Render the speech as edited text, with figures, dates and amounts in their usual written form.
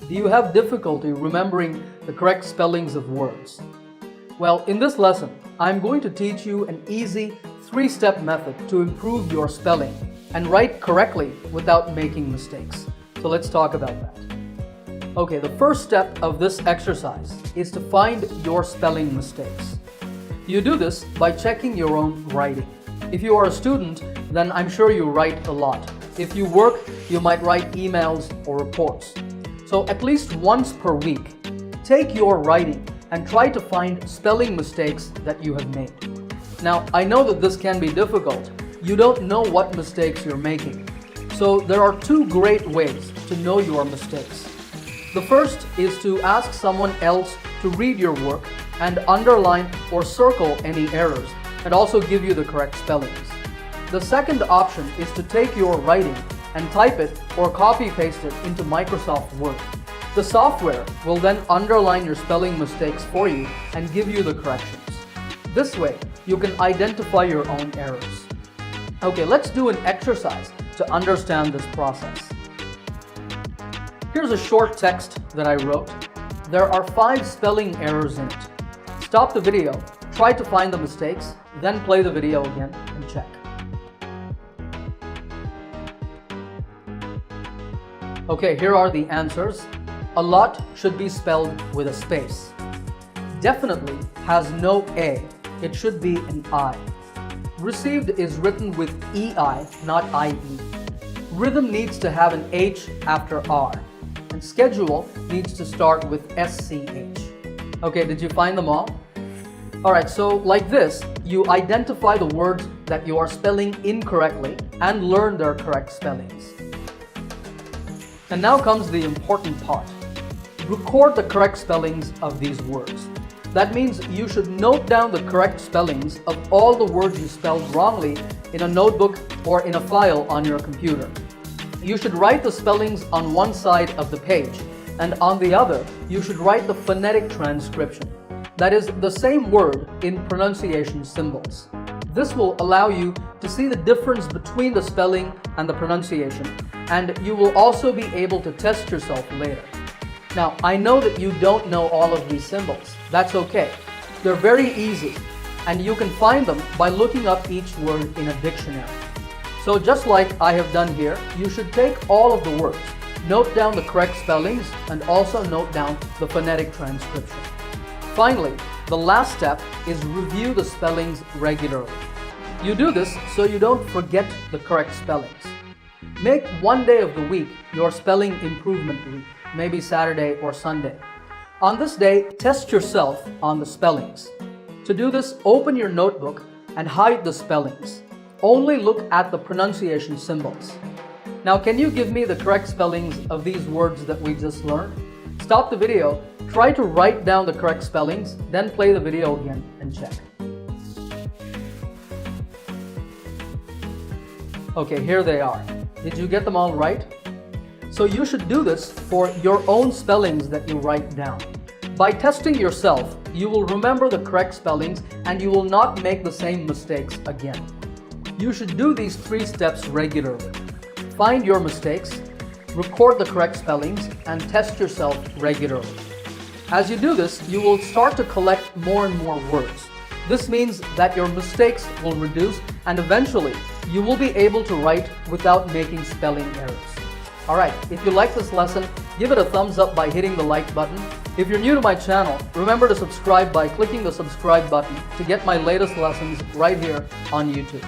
Do you have difficulty remembering the correct spellings of words? Well, in this lesson, I'm going to teach you an easy 3-step method to improve your spelling and write correctly without making mistakes. So let's talk about that. Okay, the first step of this exercise is to find your spelling mistakes. You do this by checking your own writing. If you are a student, then I'm sure you write a lot. If you work, you might write emails or reports. So at least once per week, take your writing and try to find spelling mistakes that you have made. Now, I know that this can be difficult. You don't know what mistakes you're making. So there are 2 great ways to know your mistakes. The first is to ask someone else to read your work and underline or circle any errors and also give you the correct spellings. The second option is to take your writing and type it or copy-paste it into Microsoft Word. The software will then underline your spelling mistakes for you and give you the corrections. This way, you can identify your own errors. Okay, let's do an exercise to understand this process. Here's a short text that I wrote. There are 5 spelling errors in it. Stop the video, try to find the mistakes, then play the video again and check. Okay, here are the answers. A lot should be spelled with a space. Definitely has no A. It should be an I. Received is written with EI, not IE. Rhythm needs to have an H after R. And schedule needs to start with SCH. Okay, did you find them all? Alright, so like this, you identify the words that you are spelling incorrectly and learn their correct spellings. And now comes the important part. Record the correct spellings of these words. That means you should note down the correct spellings of all the words you spelled wrongly in a notebook or in a file on your computer. You should write the spellings on one side of the page, and on the other, you should write the phonetic transcription. That is the same word in pronunciation symbols. This will allow you to see the difference between the spelling and the pronunciation, and you will also be able to test yourself later. Now, I know that you don't know all of these symbols. That's okay. They're very easy, and you can find them by looking up each word in a dictionary. So just like I have done here, you should take all of the words, note down the correct spellings, and also note down the phonetic transcription. Finally, the last step is review the spellings regularly. You do this so you don't forget the correct spellings. Make one day of the week your spelling improvement week, maybe Saturday or Sunday. On this day, test yourself on the spellings. To do this, open your notebook and hide the spellings. Only look at the pronunciation symbols. Now, can you give me the correct spellings of these words that we just learned? Stop the video, try to write down the correct spellings, then play the video again and check. Okay, here they are. Did you get them all right? So you should do this for your own spellings that you write down. By testing yourself, you will remember the correct spellings and you will not make the same mistakes again. You should do these 3 steps regularly. Find your mistakes, record the correct spellings, and test yourself regularly. As you do this, you will start to collect more and more words. This means that your mistakes will reduce and eventually you will be able to write without making spelling errors. Alright, if you like this lesson, give it a thumbs up by hitting the like button. If you're new to my channel, remember to subscribe by clicking the subscribe button to get my latest lessons right here on YouTube.